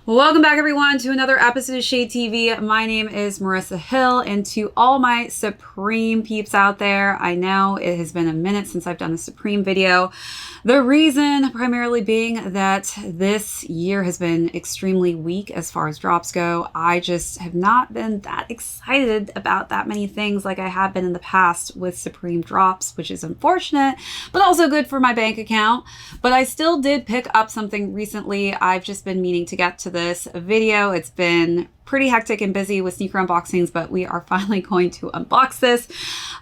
Welcome back, everyone, to another episode of Shade TV. My name is Marissa Hill, and to all my Supreme peeps out there, I know it has been a minute since I've done a Supreme video. The reason primarily being that this year has been extremely weak as far as drops go. I just have not been that excited about that many things like I have been in the past with Supreme drops, which is unfortunate, but also good for my bank account. But I still did pick up something recently. I've just been meaning to get to this video. It's been pretty hectic and busy with sneaker unboxings, but we are finally going to unbox this.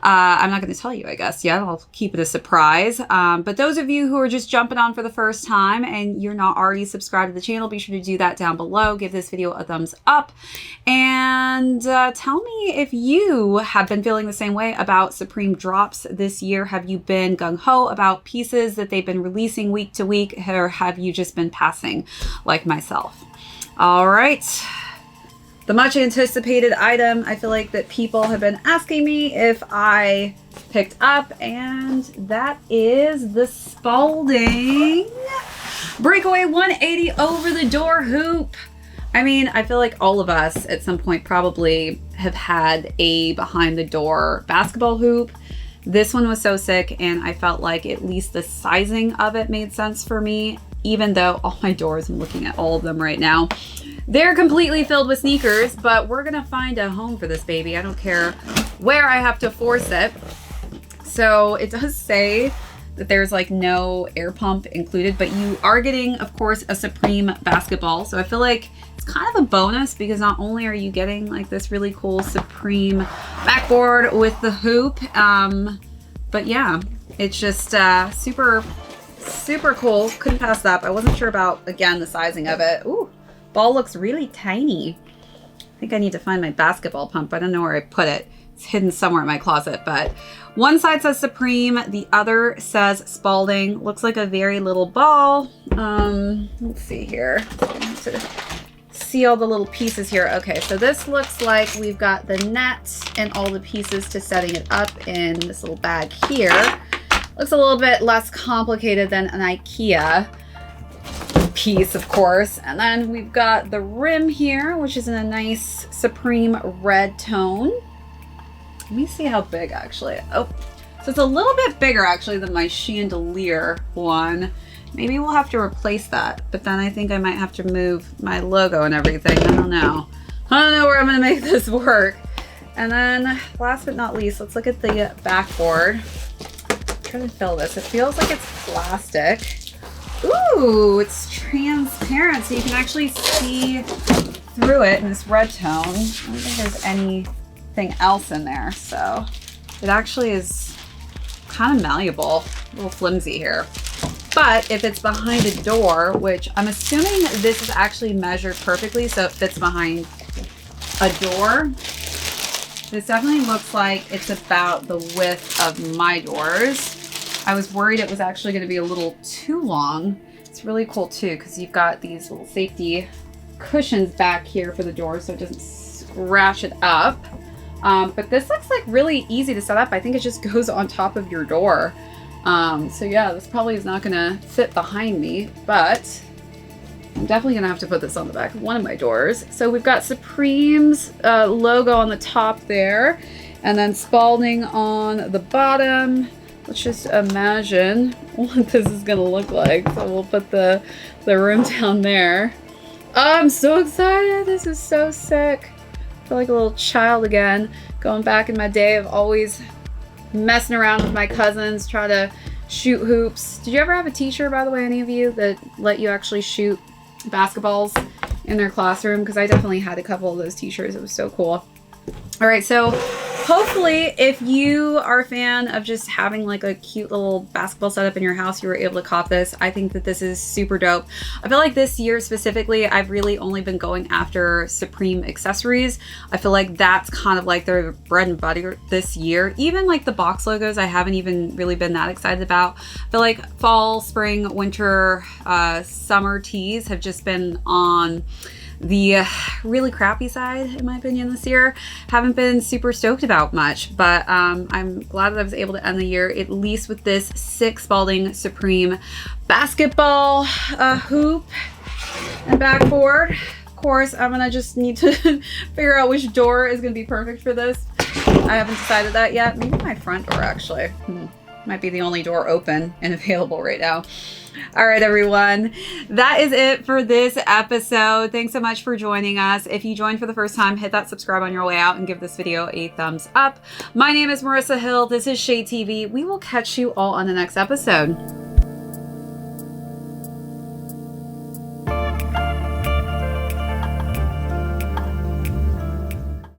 I'm not going to tell you, I guess, yet. I'll keep it a surprise. But those of you who are just jumping on for the first time and you're not already subscribed to the channel, be sure to do that down below. Give this video a thumbs up and tell me if you have been feeling the same way about Supreme drops this year. Have you been gung-ho about pieces that they've been releasing week to week, or have you just been passing like myself? All right. The much anticipated item I feel like that people have been asking me if I picked up, and that is the Spalding Breakaway 180 over the door hoop. I mean, I feel like all of us at some point probably have had a behind the door basketball hoop. This one was so sick, and I felt like at least the sizing of it made sense for me, even though all my doors, I'm looking at all of them right now, they're completely filled with sneakers, but we're gonna find a home for this baby. I don't care where I have to force it. So it does say that there's like no air pump included, but you are getting, of course, a Supreme basketball. So I feel like it's kind of a bonus because not only are you getting like this really cool Supreme backboard with the hoop, but yeah, it's just super cool. Couldn't pass that up. I wasn't sure about, again, the sizing of it. Ooh. Ball looks really tiny. I think I need to find my basketball pump. I don't know where I put it. It's hidden somewhere in my closet, but one side says Supreme, the other says Spalding. Looks like a very little ball. Let's see here. I have to see all the little pieces here. Okay, so this looks like we've got the net and all the pieces to setting it up in this little bag here. Looks a little bit less complicated than an IKEA piece, of course. And then we've got the rim here, which is in a nice Supreme red tone. Let me see how big actually. Oh, so it's a little bit bigger actually than my chandelier one. Maybe we'll have to replace that, but then I think I might have to move my logo and everything. I don't know. I don't know where I'm gonna make this work. And then last but not least, let's look at the backboard. Try to fill this. It feels like it's plastic. Ooh, it's transparent, so you can actually see through it in this red tone. I don't think there's anything else in there, so it actually is kind of malleable, a little flimsy here. But if it's behind a door, which I'm assuming this is actually measured perfectly, so it fits behind a door. This definitely looks like it's about the width of my doors. I was worried it was actually going to be a little too long. It's really cool too because you've got these little safety cushions back here for the door so it doesn't scratch it up. But this looks like really easy to set up. I think it just goes on top of your door. So yeah, this probably is not going to fit behind me, but I'm definitely going to have to put this on the back of one of my doors. So we've got Supreme's logo on the top there, and then Spalding on the bottom. Let's just imagine what this is gonna look like. So we'll put the room down there. Oh, I'm so excited. This is so sick. I feel like a little child again. Going back in my day of always messing around with my cousins, try to shoot hoops. Did you ever have a teacher, by the way, any of you, that let you actually shoot basketballs in their classroom? Because I definitely had a couple of those teachers. It was so cool. All right, so hopefully if you are a fan of just having like a cute little basketball setup in your house, you were able to cop this. I think that this is super dope. I feel like this year specifically, I've really only been going after Supreme accessories. I feel like that's kind of like their bread and butter this year. Even like the box logos, I haven't even really been that excited about. I feel like fall, spring, winter, summer tees have just been on the really crappy side, in my opinion, this year. Haven't been super stoked about much, but I'm glad that I was able to end the year at least with this sick Spalding Supreme basketball hoop. and backboard. Of course, I'm gonna just need to figure out which door is gonna be perfect for this. I haven't decided that yet. Maybe my front door, actually. Might be the only door open and available right now. All right, everyone. That is it for this episode. Thanks so much for joining us. If you joined for the first time, hit that subscribe on your way out and give this video a thumbs up. My name is Marissa Hill. This is ShadeTV. We will catch you all on the next episode.